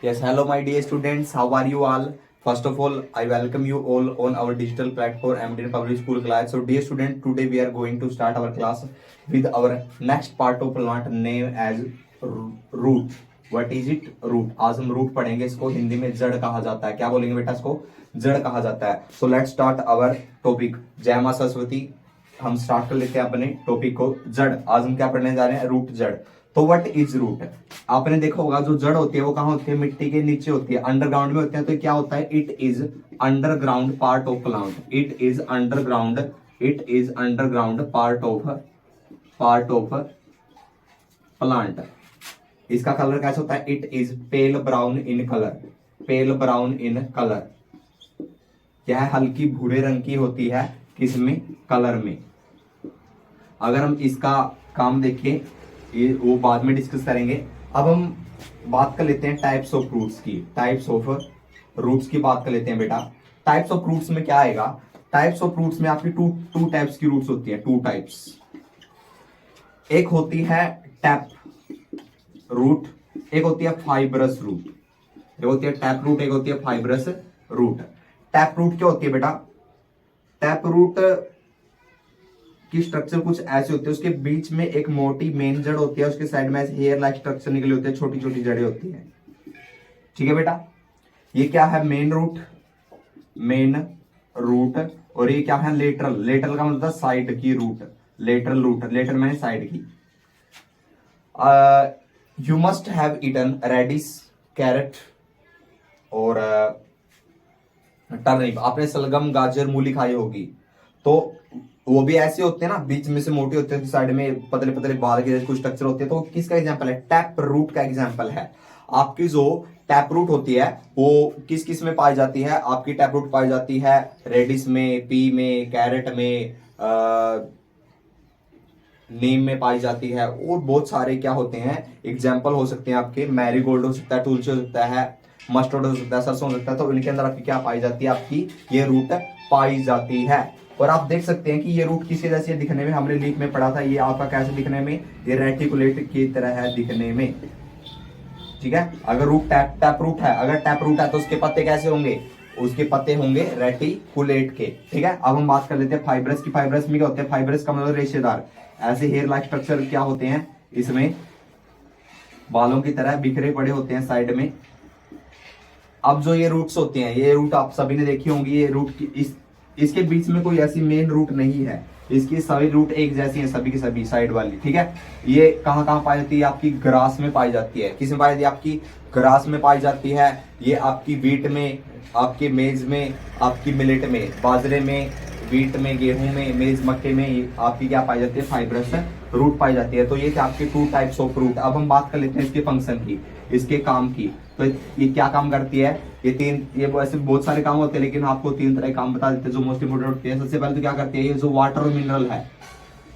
Yes, hello, my dear students. How are you all? First of all, I welcome you all on our digital platform, MDN Public School class. So, dear student, today we are going to start our class with our next part of plant name as root. What is it? Root. आज हम root पढ़ेंगे. इसको हिंदी में जड़ कहा जाता है. क्या बोलेंगे बेटा? इसको जड़ कहा जाता है. So let's start our topic. जय मां सरस्वती. हम स्टार्ट कर लेते हैं अपने टॉपिक को. जड़. आज हम क्या पढ़ने जा रहे हैं? रूट, जड़. तो व्हाट इज रूट? आपने देखा होगा जो जड़ होती है वो कहाँ होती है? मिट्टी के नीचे होती है, अंडरग्राउंड में होती है. तो क्या होता है? It is underground part of plant. It is underground part of plant. इसका कलर कैसा होता है? It is pail brown in colour. यह हल्की भूरे रंग की होती है. किसमें? कलर में. अगर हम इसका काम देखें, ये वो बाद में डिस्कस करेंगे. अब हम बात कर लेते हैं टाइप्स ऑफ रूट्स की. टाइप्स ऑफ रूट्स की बात कर लेते हैं बेटा. टाइप्स ऑफ रूट्स में क्या आएगा? टाइप्स ऑफ रूट्स में आपकी टू टाइप्स की रूट्स होती है. Two types. एक होती है टैप रूट, एक होती है फाइब्रस रूट. एक होती है टैप रूट, एक होती है फाइब्रस रूट. टैप रूट क्या होती है बेटा? टैप रूट की स्ट्रक्चर कुछ ऐसे होते हैं. उसके बीच में एक मोटी मेन जड़ होती है, उसके साइड में ऐसे हेयर लाइक स्ट्रक्चर निकले होते हैं, छोटी छोटी जड़ें होती हैं. ठीक है बेटा. ये क्या है? Main root. और ये क्या है? लेटरल का मतलब साइड की रूट. लेटरल मैंने साइड की. You must have eaten radish, carrot और टर्निप. आपने सलगम, गाजर, मूली खाई होगी. तो वो भी ऐसे होते हैं ना, बीच में से मोटे होते हैं, साइड में पतले पतले बाल के कुछ स्ट्रक्चर होते हैं. तो किसका एग्जांपल है? टैप रूट का एग्जांपल है. आपकी जो टैप रूट होती है वो किस किस में पाई जाती है? आपकी टैप रूट पाई जाती है रेडिश में, पी में, कैरेट में, नीम में पाई जाती है. और बहुत सारे क्या होते हैं एग्जाम्पल हो सकते हैं आपके. मैरीगोल्ड हो सकता है, तुलसी हो सकता है, मस्टर्ड हो सकता है, सरसों हो सकता है. तो इनके अंदर आपकी क्या पाई जाती है? आपकी ये रूट पाई जाती है. और आप देख सकते हैं कि ये रूट किसी जैसे दिखने में, हमने लीक में पढ़ा था. ये आपका कैसे दिखने में? ये रेटिकुलेट की तरह है दिखने में. ठीक है. अगर रूट टैप रूट है, अगर टैप रूट है तो उसके पत्ते कैसे होंगे? उसके पत्ते होंगे रेटिकुलेट के. ठीक है. अब हम बात कर लेते हैं फाइब्रस की. फाइब्रस में क्या होते हैं? फाइब्रस का मतलब रेशेदार. ऐसे हेयर लाइक स्ट्रक्चर क्या होते हैं? इसमें बालों की तरह बिखरे पड़े होते हैं साइड में. अब जो ये रूट्स होते हैं, ये रूट आप सभी ने देखी होंगी. ये रूट की इसके बीच में कोई ऐसी मेन रूट नहीं है. इसकी सभी रूट एक जैसी हैं, सभी की सभी साइड वाली. ठीक है. ये कहाँ कहाँ पाई जाती है? आपकी ग्रास में पाई जाती है. किस में पाई जाती है? आपकी ग्रास में पाई जाती है. ये आपकी वीट में, आपके मेज में, आपकी मिलेट में, बाजरे में, वीट में, गेहूं में, मेज, मक्के में आपकी क्या पाई जाती है? फाइब्रस रूट पाई जाती है. तो ये थे आपके टू टाइप्स ऑफ रूट. अब हम बात कर लेते हैं इसके फंक्शन की, इसके काम की. तो ये क्या काम करती है? ये ऐसे बहुत सारे काम होते हैं, लेकिन आपको तीन तरह के काम बता देते हैं जो मोस्ट इंपोर्टेंट होते हैं. सबसे पहले तो क्या करती है? ये जो वाटर और मिनरल है,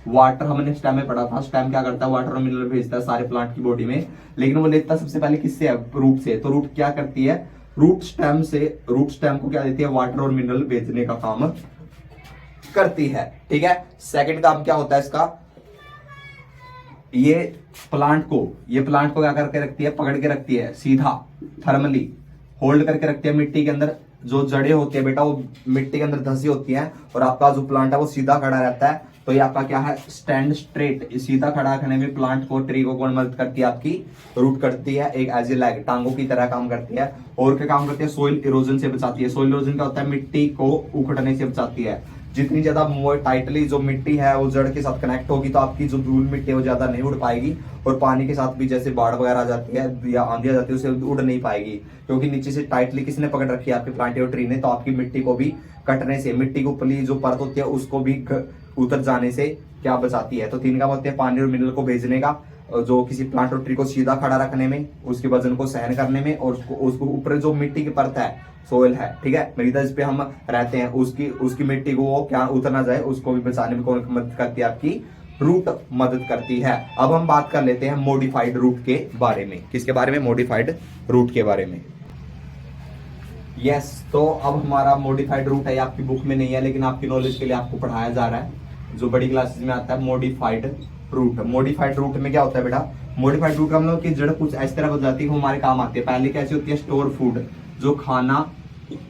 वाटर हमने स्टेम में पढ़ा था. स्टेम क्या करता है? वाटर और मिनरल भेजता है सारे प्लांट की बॉडी में. लेकिन वो लेता सबसे पहले किससे है? रूट से. तो रूट क्या करती है? रूट स्टेम को क्या देती है? वाटर और मिनरल भेजने का काम करती है. ठीक है. सेकंड काम क्या होता है इसका? ये प्लांट को क्या करके रखती है? पकड़ के रखती है सीधा, थर्मली होल्ड करके रखती है. मिट्टी के अंदर जो जड़ें होती है बेटा, वो मिट्टी के अंदर धंसी होती हैं, और आपका जो प्लांट है वो सीधा खड़ा रहता है. तो ये आपका क्या है? Stand straight. सीधा खड़ा रखने में प्लांट को, ट्री को कौन मदद करती है? आपकी रूट करती है. एक एज ए लैग, टांगों की तरह काम करती है. और क्या काम करती है? सोइल इरोजन से बचाती है. सोइल इरोजन क्या होता है? मिट्टी को उखड़ने से बचाती है. जितनी ज्यादा मोर टाइटली जो मिट्टी है वो जड़ के साथ कनेक्ट होगी, तो आपकी जो धूल मिट्टी है वो ज्यादा नहीं उड़ पाएगी. और पानी के साथ भी जैसे बाढ़ वगैरह आ जाती है या आंधी आ जाती है, उसे उड़ नहीं पाएगी, क्योंकि नीचे से टाइटली किसने पकड़ रखी है? आपके प्लांट और ट्री ने. तो आपकी मिट्टी को भी कटने से, मिट्टी को ऊपरली जो परत होती है उसको भी उतर जाने से क्या बचाती है. तो तीन काम होते हैं पानी और मिनरल को भेजने का, जो किसी प्लांट और ट्री को सीधा खड़ा रखने में, उसके वजन को सहन करने में, और उसको ऊपर जो मिट्टी की परत है, सोइल है, ठीक है, मृदा जिस पे हम रहते हैं, उसकी मिट्टी को वो क्या उतर ना जाए, उसको भी बचाने में कौन मदद करती है? आपकी रूट मदद करती है. अब हम बात कर लेते हैं मॉडिफाइड रूट के बारे में. किसके बारे में? मॉडिफाइड रूट के बारे में. यस. तो अब हमारा मॉडिफाइड रूट है, आपकी बुक में नहीं है, लेकिन आपकी नॉलेज के लिए आपको पढ़ाया जा रहा है, जो बड़ी क्लासेस में आता है. मॉडिफाइड रूट में क्या होता है बेटा? मॉडिफाइड फूड का मतलब कि जड़ कुछ इस तरह हो जाती है, वो हमारे काम आती है। पहले कैसी होती है, स्टोर फूड, जो खाना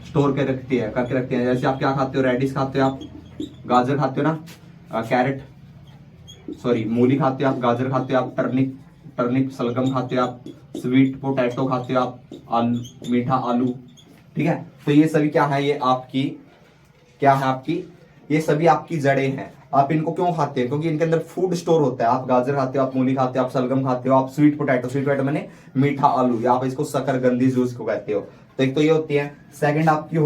स्टोर के रखती है, करके रखते हैं। जैसे आप क्या खाते हो, रेडिश खाते हो आप, गाजर खाते हो ना, कैरेट सॉरी मूली खाते हो आप, गाजर खाते हो आप, टर्निप टर्निप सलगम खाते हो आप, स्वीट पोटैटो खाते हो आप, आलू मीठा आलू, ठीक है। तो ये सभी क्या है, ये आपकी क्या है, आपकी ये सभी आपकी जड़ें हैं। आप इनको क्यों खाते हैं, क्योंकि इनके अंदर फूड स्टोर होता है। आप गाजर खाते हो, आप मूली खाते हो, आप सलगम खाते हो, आप स्वीट पोटैटो मैंने मीठा आलू, या आप इसको शकरकंदी जूस को कहते हो। तो एक तो ये होती है। सेकंड आपकी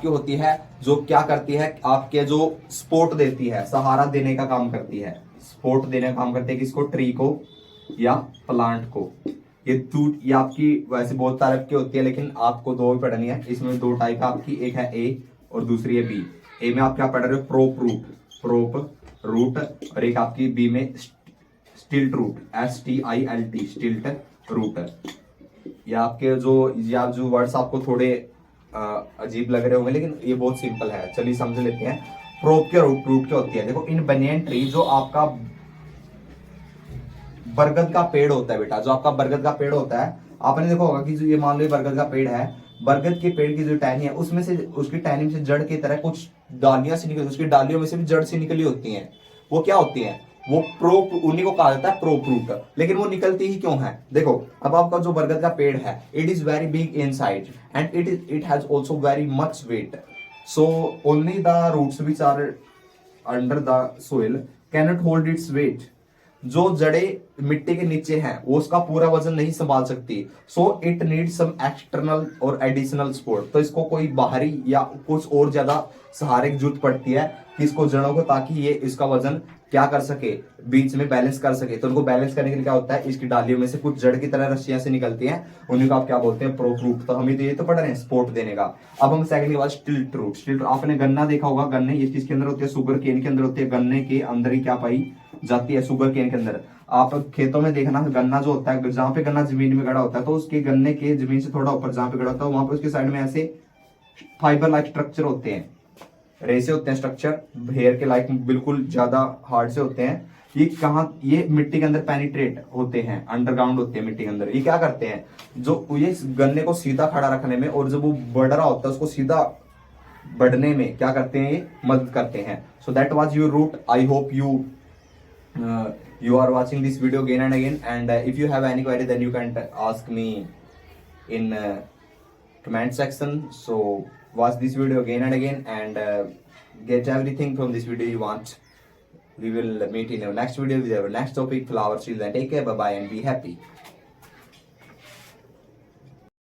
होती है जो क्या करती है, आपके जो सपोर्ट देती है, सहारा देने का काम करती है। सपोर्ट देने का काम करती है किसको, ट्री को या प्लांट को। ये आपकी वैसे बहुत टाइप की होती है, लेकिन आपको दो ही पढ़नी है। इसमें दो टाइप है आपकी, एक है ए और दूसरी है बी। ए में आप क्या पढ़ रहे हो, प्रोप रूट, और एक आपकी बी में स्टिल्ट रूट, STILT स्टिल्ट रूट। या आपके जो वर्ड्स आपको थोड़े अजीब लग रहे होंगे, लेकिन ये बहुत सिंपल है, चलिए समझ लेते हैं। प्रोप के रूट क्या होती है, देखो इन बनियन ट्री, जो आपका बरगद का पेड़ होता है बेटा, जो आपका बरगद का पेड़ होता है, आपने देखा होगा कि जो ये मान लो बरगद का पेड़ है, बरगद के पेड़ की जो टहनी है, उसमें से उसकी टहनी में से जड़ की तरह कुछ डालियां से निकली, उसकी डालियों में से भी जड़ से निकली होती हैं। वो क्या होती हैं, वो प्रोप, उन्हीं को कहा जाता है प्रोप रूट। लेकिन वो निकलती ही क्यों है, देखो अब आपका जो बरगद का पेड़ है, it is very big in size and it has also very much weight, so only the roots which are under the soil cannot hold its weight. जो जड़ें मिट्टी के नीचे हैं वो उसका पूरा वजन नहीं संभाल सकती, so it need some external और एडिशनल सपोर्ट। तो इसको कोई बाहरी या कुछ और ज्यादा सहारे की जरूरत पड़ती है किसको, जड़ों को, ताकि ये इसका वजन क्या कर सके, बीच में बैलेंस कर सके। तो उनको बैलेंस करने के लिए क्या होता है, इसकी डालियों में से कुछ जड़ की तरह रस्सियां से निकलती हैं, उन्हीं को आप क्या बोलते हैं, प्रोप रूट। तो हम ये तो पढ़ रहे हैं सपोर्ट देने का। अब हम सेकंड के बाद स्टिल्ट रूट। स्टिल्ट, आपने गन्ना देखा होगा, गन्ने इस चीज के अंदर होती है, शुगर केन के अंदर होती है, गन्ने के अंदर ही क्या पाई जाती है, शुगर केन के अंदर। आप खेतों में देखना, गन्ना जो होता है, जहां पे गन्ना जमीन में गड़ा होता है, तो उसके गन्ने के जमीन से थोड़ा ऊपर जहां पे गड़ा होता है, वहां पे उसके साइड में ऐसे फाइबर लाइक स्ट्रक्चर होते हैं, रेसे होते हैं स्ट्रक्चर, हेयर के लाइक बिल्कुल ज्यादा हार्ड से होते हैं। ये कहाँ, ये मिट्टी के अंदर पेनिट्रेट होते हैं, अंडरग्राउंड होते हैं मिट्टी के अंदर। ये क्या करते हैं, जो ये गन्ने को सीधा खड़ा रखने में, और जब वो बढ़ रहा होता है उसको सीधा बढ़ने में क्या करते हैं, ये मदद करते हैं। So that was your root. I hope you are watching this video again and again, and if you have any query, then you can ask me in comment section. So watch this video again and again, and get everything from this video you want. We will meet in our next video with our next topic, flower seeds, and take care, bye bye, and be happy.